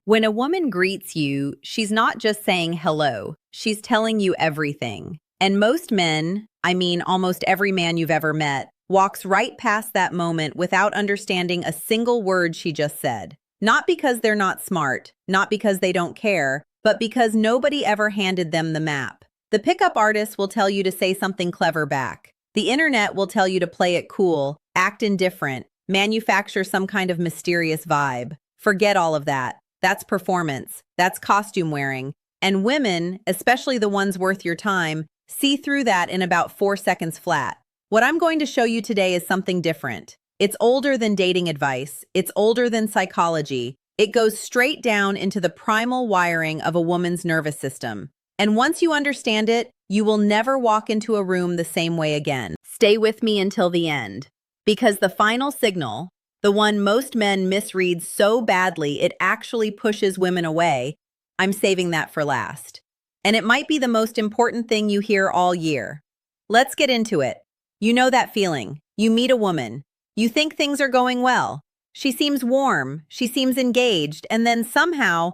When a woman greets you, she's not just saying hello, she's telling you everything. And most men, I mean almost every man you've ever met, walks right past that moment without understanding a single word she just said. Not because they're not smart, not because they don't care, but because nobody ever handed them the map. The pickup artist will tell you to say something clever back. The internet will tell you to play it cool, act indifferent, manufacture some kind of mysterious vibe. Forget all of that. That's performance. That's costume wearing. And women, especially the ones worth your time, see through that in about 4 seconds flat. What I'm going to show you today is something different. It's older than dating advice. It's older than psychology. It goes straight down into the primal wiring of a woman's nervous system. And once you understand it, you will never walk into a room the same way again. Stay with me until the end. Because the final signal, the one most men misread so badly it actually pushes women away, I'm saving that for last. And it might be the most important thing you hear all year. Let's get into it. You know that feeling. You meet a woman. You think things are going well. She seems warm. She seems engaged. And then somehow,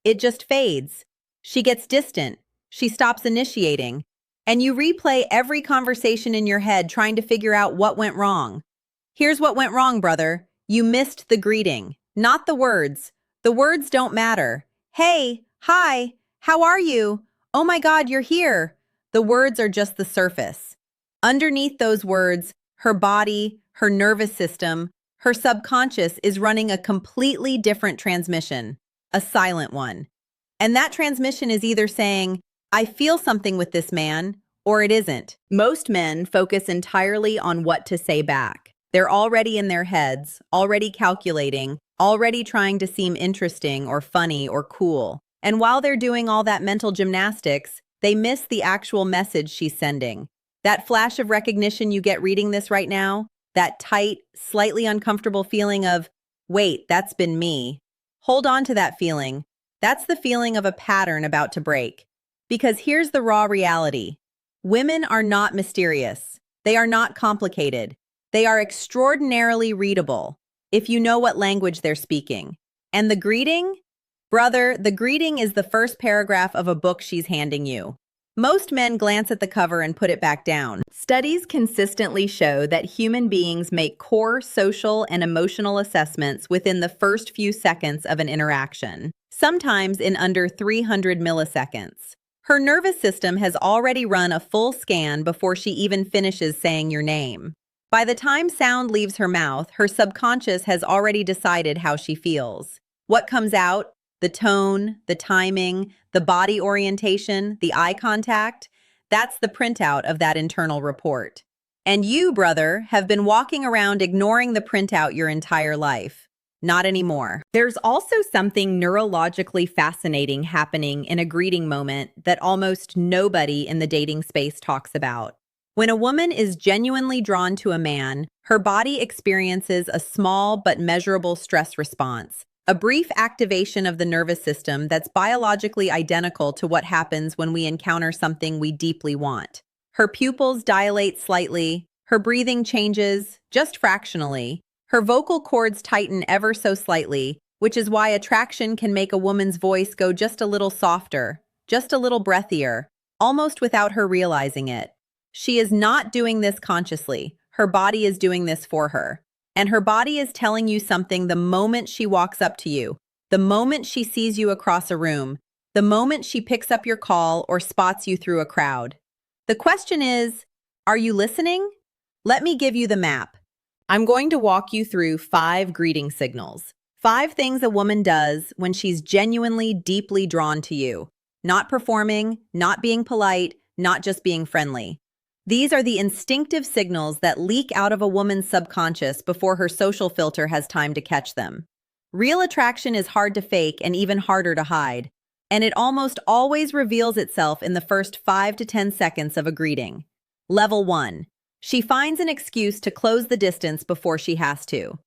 it just fades. She gets distant. She stops initiating. And you replay every conversation in your head trying to figure out what went wrong. Here's what went wrong, brother. You missed the greeting, not the words. The words don't matter. Hey, hi, how are you? Oh my God, you're here. The words are just the surface. Underneath those words, her body, her nervous system, her subconscious is running a completely different transmission, a silent one. And that transmission is either saying, I feel something with this man, or it isn't. Most men focus entirely on what to say back. They're already in their heads, already calculating, already trying to seem interesting or funny or cool. And while they're doing all that mental gymnastics, they miss the actual message she's sending. That flash of recognition you get reading this right now, that tight, slightly uncomfortable feeling of, wait, that's been me. Hold on to that feeling. That's the feeling of a pattern about to break. Because here's the raw reality. Women are not mysterious. They are not complicated. They are extraordinarily readable, if you know what language they're speaking. And the greeting? Brother, the greeting is the first paragraph of a book she's handing you. Most men glance at the cover and put it back down. Studies consistently show that human beings make core social and emotional assessments within the first few seconds of an interaction, sometimes in under 300 milliseconds. Her nervous system has already run a full scan before she even finishes saying your name. By the time sound leaves her mouth, her subconscious has already decided how she feels. What comes out, the tone, the timing, the body orientation, the eye contact, that's the printout of that internal report. And you, brother, have been walking around ignoring the printout your entire life. Not anymore. There's also something neurologically fascinating happening in a greeting moment that almost nobody in the dating space talks about. When a woman is genuinely drawn to a man, her body experiences a small but measurable stress response, a brief activation of the nervous system that's biologically identical to what happens when we encounter something we deeply want. Her pupils dilate slightly, her breathing changes, just fractionally, her vocal cords tighten ever so slightly, which is why attraction can make a woman's voice go just a little softer, just a little breathier, almost without her realizing it. She is not doing this consciously. Her body is doing this for her. And her body is telling you something the moment she walks up to you, the moment she sees you across a room, the moment she picks up your call or spots you through a crowd. The question is, are you listening? Let me give you the map. I'm going to walk you through 5 greeting signals. 5 things a woman does when she's genuinely deeply drawn to you. Not performing, not being polite, not just being friendly. These are the instinctive signals that leak out of a woman's subconscious before her social filter has time to catch them. Real attraction is hard to fake and even harder to hide, and it almost always reveals itself in the first 5 to 10 seconds of a greeting. Level 1. She finds an excuse to close the distance before she has to.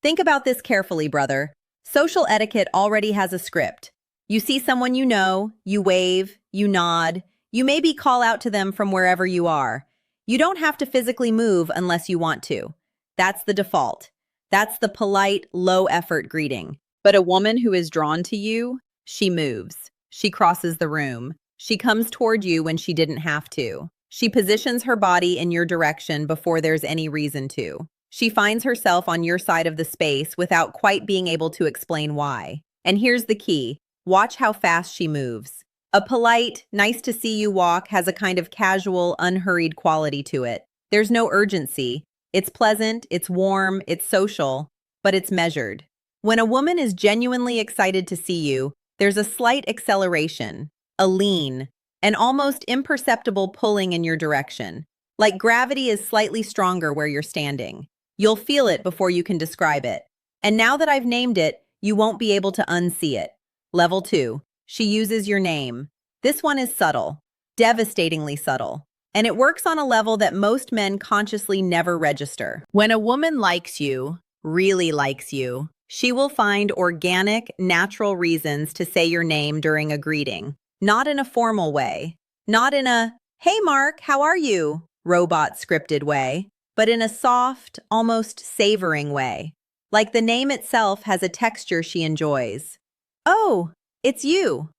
Think about this carefully, brother. Social etiquette already has a script. You see someone you know, you wave, you nod, you maybe call out to them from wherever you are. You don't have to physically move unless you want to. That's the default. That's the polite, low-effort greeting. But a woman who is drawn to you, she moves. She crosses the room. She comes toward you when she didn't have to. She positions her body in your direction before there's any reason to. She finds herself on your side of the space without quite being able to explain why. And here's the key. Watch how fast she moves. A polite, nice to see you walk has a kind of casual, unhurried quality to it. There's no urgency. It's pleasant, it's warm, it's social, but it's measured. When a woman is genuinely excited to see you, there's a slight acceleration, a lean, an almost imperceptible pulling in your direction. Like gravity is slightly stronger where you're standing. You'll feel it before you can describe it. And now that I've named it, you won't be able to unsee it. Level 2. She uses your name. This one is subtle, devastatingly subtle. And it works on a level that most men consciously never register. When a woman likes you, really likes you, she will find organic, natural reasons to say your name during a greeting. Not in a formal way. Not in a, "Hey Mark, how are you?" robot scripted way, but in a soft, almost savoring way. Like the name itself has a texture she enjoys. "Oh, it's you."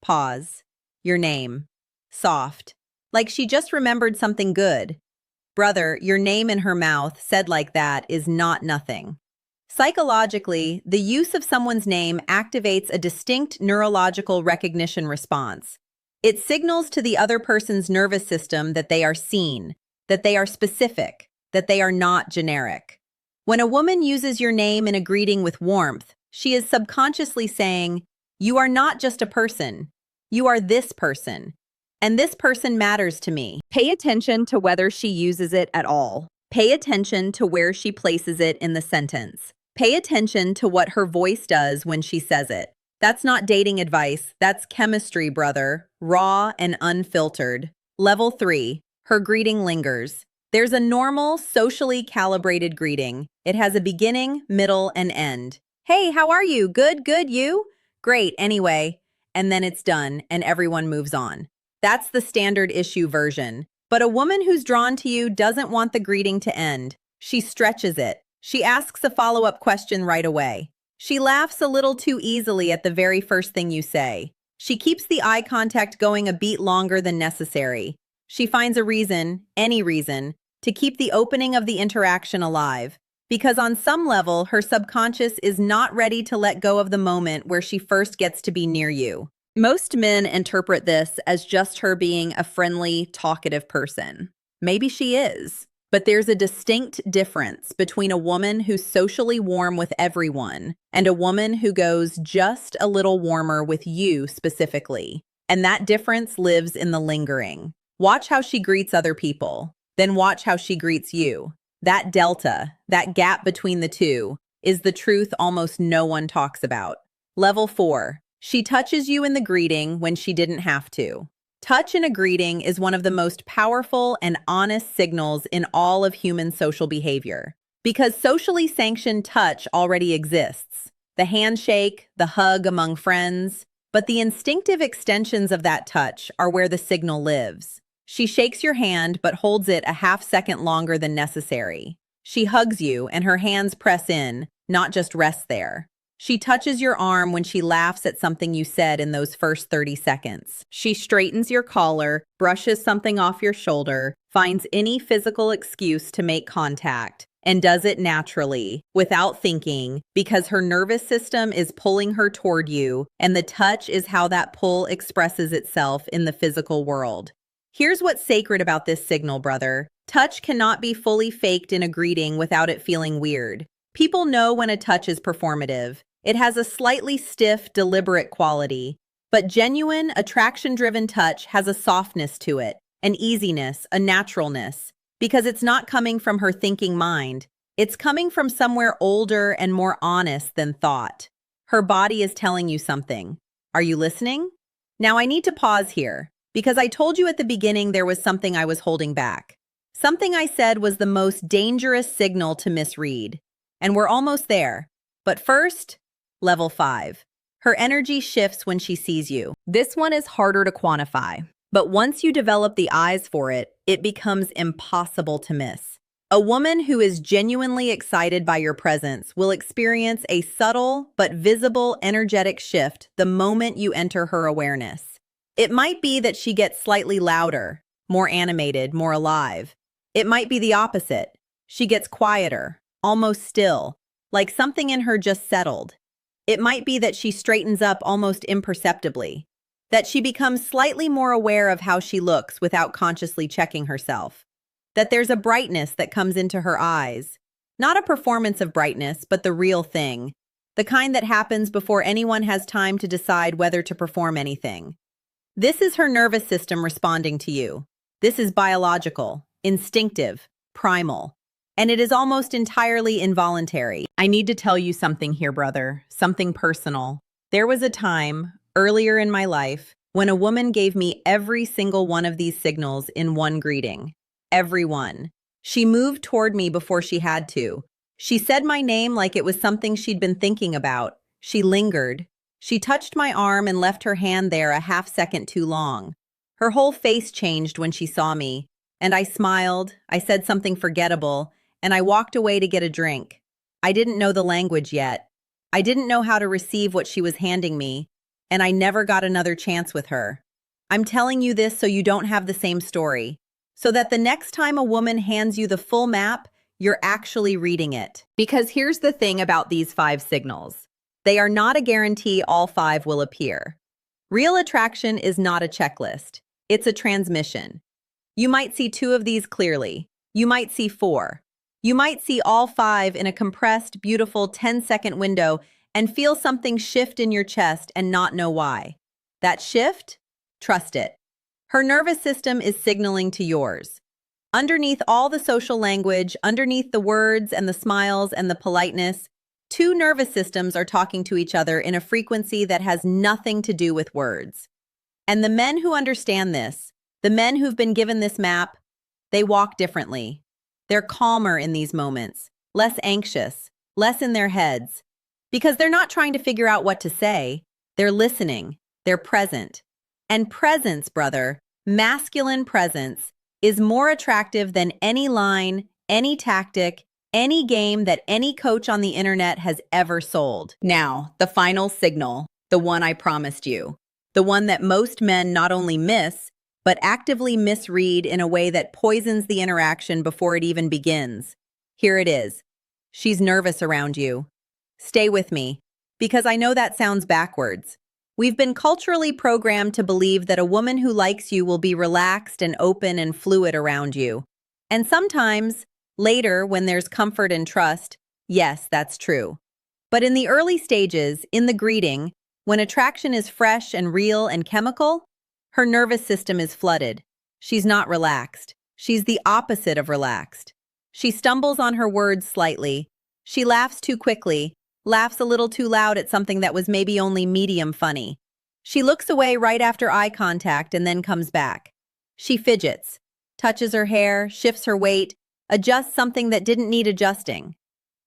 Pause. Your name. Soft. Like she just remembered something good. Brother, your name in her mouth, said like that, is not nothing. Psychologically, the use of someone's name activates a distinct neurological recognition response. It signals to the other person's nervous system that they are seen, that they are specific, that they are not generic. When a woman uses your name in a greeting with warmth, she is subconsciously saying, "You are not just a person. You are this person. And this person matters to me." Pay attention to whether she uses it at all. Pay attention to where she places it in the sentence. Pay attention to what her voice does when she says it. That's not dating advice. That's chemistry, brother. Raw and unfiltered. Level 3. Her greeting lingers. There's a normal, socially calibrated greeting. It has a beginning, middle, and end. "Hey, how are you? Good, good, you?" "Great, anyway." And then it's done, and everyone moves on. That's the standard issue version. But a woman who's drawn to you doesn't want the greeting to end. She stretches it. She asks a follow-up question right away. She laughs a little too easily at the very first thing you say. She keeps the eye contact going a beat longer than necessary. She finds a reason, any reason, to keep the opening of the interaction alive. Because on some level, her subconscious is not ready to let go of the moment where she first gets to be near you. Most men interpret this as just her being a friendly, talkative person. Maybe she is. But there's a distinct difference between a woman who's socially warm with everyone and a woman who goes just a little warmer with you specifically. And that difference lives in the lingering. Watch how she greets other people. Then watch how she greets you. That delta, that gap between the two, is the truth almost no one talks about. Level 4. She touches you in the greeting when she didn't have to. Touch in a greeting is one of the most powerful and honest signals in all of human social behavior. Because socially sanctioned touch already exists. The handshake, the hug among friends. But the instinctive extensions of that touch are where the signal lives. She shakes your hand but holds it a half-second longer than necessary. She hugs you and her hands press in, not just rest there. She touches your arm when she laughs at something you said in those first 30 seconds. She straightens your collar, brushes something off your shoulder, finds any physical excuse to make contact, and does it naturally, without thinking, because her nervous system is pulling her toward you, and the touch is how that pull expresses itself in the physical world. Here's what's sacred about this signal, brother. Touch cannot be fully faked in a greeting without it feeling weird. People know when a touch is performative. It has a slightly stiff, deliberate quality. But genuine, attraction-driven touch has a softness to it, an easiness, a naturalness. Because it's not coming from her thinking mind. It's coming from somewhere older and more honest than thought. Her body is telling you something. Are you listening? Now I need to pause here, because I told you at the beginning there was something I was holding back. Something I said was the most dangerous signal to misread. And we're almost there. But first, level 5. Her energy shifts when she sees you. This one is harder to quantify. But once you develop the eyes for it, it becomes impossible to miss. A woman who is genuinely excited by your presence will experience a subtle but visible energetic shift the moment you enter her awareness. It might be that she gets slightly louder, more animated, more alive. It might be the opposite. She gets quieter, almost still, like something in her just settled. It might be that she straightens up almost imperceptibly, that she becomes slightly more aware of how she looks without consciously checking herself, that there's a brightness that comes into her eyes. Not a performance of brightness, but the real thing, the kind that happens before anyone has time to decide whether to perform anything. This is her nervous system responding to you. This is biological, instinctive, primal, and it is almost entirely involuntary. I need to tell you something here, brother, something personal. There was a time, earlier in my life, when a woman gave me every single one of these signals in one greeting. Every one. She moved toward me before she had to. She said my name like it was something she'd been thinking about. She lingered. She touched my arm and left her hand there a half second too long. Her whole face changed when she saw me, and I smiled, I said something forgettable, and I walked away to get a drink. I didn't know the language yet. I didn't know how to receive what she was handing me, and I never got another chance with her. I'm telling you this so you don't have the same story, so that the next time a woman hands you the full map, you're actually reading it. Because here's the thing about these 5 signals. They are not a guarantee all 5 will appear. Real attraction is not a checklist. It's a transmission. You might see 2 of these clearly. You might see 4. You might see all 5 in a compressed, beautiful 10-second window and feel something shift in your chest and not know why. That shift? Trust it. Her nervous system is signaling to yours. Underneath all the social language, underneath the words and the smiles and the politeness, 2 nervous systems are talking to each other in a frequency that has nothing to do with words. And the men who understand this, the men who've been given this map, they walk differently. They're calmer in these moments, less anxious, less in their heads, because they're not trying to figure out what to say. They're listening. They're present. And presence, brother, masculine presence, is more attractive than any line, any tactic, any game that any coach on the internet has ever sold. Now, the final signal, the one I promised you, the one that most men not only miss, but actively misread in a way that poisons the interaction before it even begins. Here it is. She's nervous around you. Stay with me, because I know that sounds backwards. We've been culturally programmed to believe that a woman who likes you will be relaxed and open and fluid around you. And sometimes, later, when there's comfort and trust, yes, that's true. But in the early stages, in the greeting, when attraction is fresh and real and chemical, her nervous system is flooded. She's not relaxed. She's the opposite of relaxed. She stumbles on her words slightly. She laughs too quickly. Laughs a little too loud at something that was maybe only medium funny. She looks away right after eye contact and then comes back. She fidgets, touches her hair, shifts her weight, adjusts something that didn't need adjusting.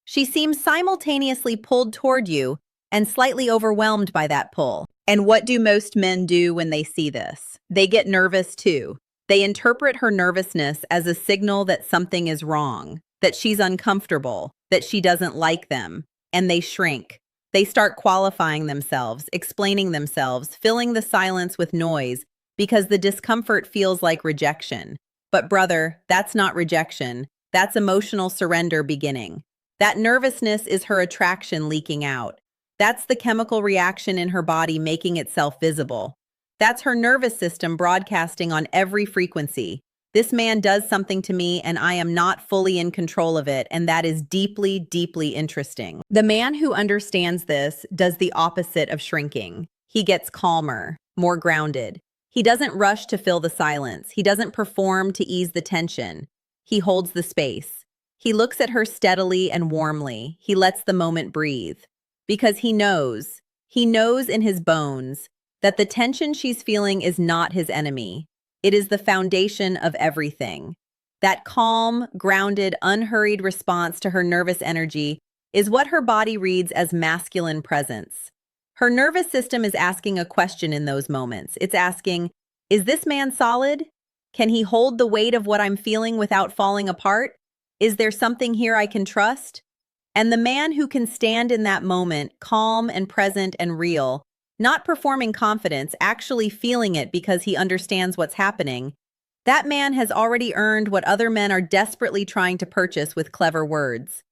She seems simultaneously pulled toward you and slightly overwhelmed by that pull. And what do most men do when they see this? They get nervous too. They interpret her nervousness as a signal that something is wrong, that she's uncomfortable, that she doesn't like them. And they shrink. They start qualifying themselves, explaining themselves, filling the silence with noise, because the discomfort feels like rejection. But brother, that's not rejection. That's emotional surrender beginning. That nervousness is her attraction leaking out. That's the chemical reaction in her body making itself visible. That's her nervous system broadcasting on every frequency. This man does something to me and I am not fully in control of it, and that is deeply, deeply interesting. The man who understands this does the opposite of shrinking. He gets calmer, more grounded. He doesn't rush to fill the silence. He doesn't perform to ease the tension. He holds the space. He looks at her steadily and warmly. He lets the moment breathe. Because he knows in his bones, that the tension she's feeling is not his enemy. It is the foundation of everything. That calm, grounded, unhurried response to her nervous energy is what her body reads as masculine presence. Her nervous system is asking a question in those moments. It's asking, is this man solid? Can he hold the weight of what I'm feeling without falling apart? Is there something here I can trust? And the man who can stand in that moment, calm and present and real, not performing confidence, actually feeling it because he understands what's happening, that man has already earned what other men are desperately trying to purchase with clever words.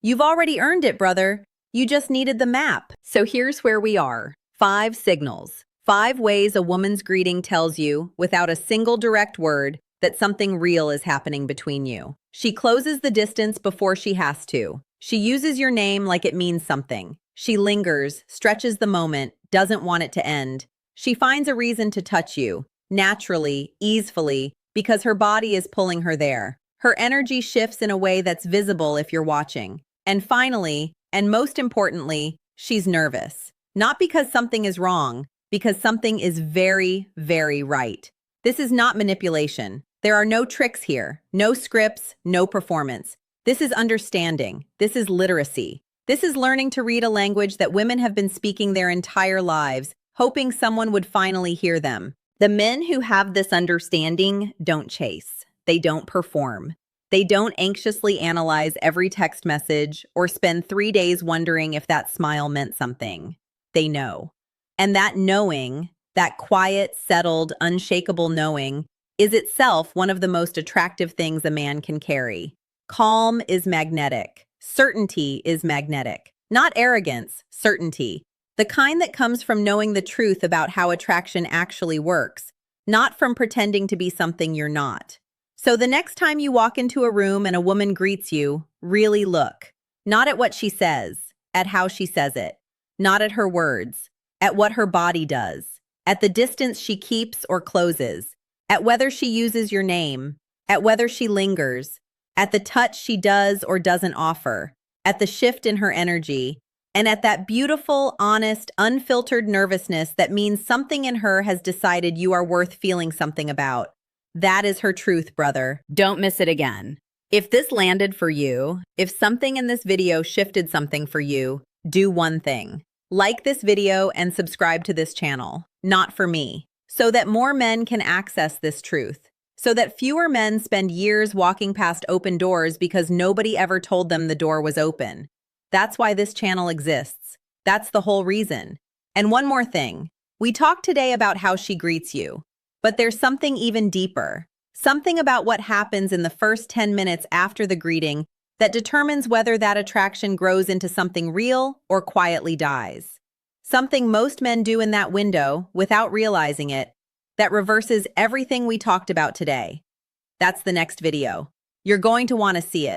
You've already earned it, brother. You just needed the map. So here's where we are. 5 signals. 5 ways a woman's greeting tells you, without a single direct word, that something real is happening between you. She closes the distance before she has to. She uses your name like it means something. She lingers, stretches the moment, doesn't want it to end. She finds a reason to touch you, naturally, easefully, because her body is pulling her there. Her energy shifts in a way that's visible if you're watching. And finally, and most importantly, she's nervous. Not because something is wrong, because something is very, very right. This is not manipulation. There are no tricks here, no scripts, no performance. This is understanding. This is literacy. This is learning to read a language that women have been speaking their entire lives, hoping someone would finally hear them. The men who have this understanding don't chase. They don't perform. They don't anxiously analyze every text message or spend 3 days wondering if that smile meant something. They know. And that knowing, that quiet, settled, unshakable knowing, is itself one of the most attractive things a man can carry. Calm is magnetic. Certainty is magnetic. Not arrogance, certainty. The kind that comes from knowing the truth about how attraction actually works, not from pretending to be something you're not. So the next time you walk into a room and a woman greets you, really look. Not at what she says, at how she says it. Not at her words, at what her body does. At the distance she keeps or closes. At whether she uses your name. At whether she lingers. At the touch she does or doesn't offer. At the shift in her energy. And at that beautiful, honest, unfiltered nervousness that means something in her has decided you are worth feeling something about. That is her truth, brother. Don't miss it again. If this landed for you, if something in this video shifted something for you, do one thing. Like this video and subscribe to this channel. Not for me. So that more men can access this truth. So that fewer men spend years walking past open doors because nobody ever told them the door was open. That's why this channel exists. That's the whole reason. And one more thing. We talked today about how she greets you. But there's something even deeper. Something about what happens in the first 10 minutes after the greeting that determines whether that attraction grows into something real or quietly dies. Something most men do in that window, without realizing it, that reverses everything we talked about today. That's the next video. You're going to want to see it.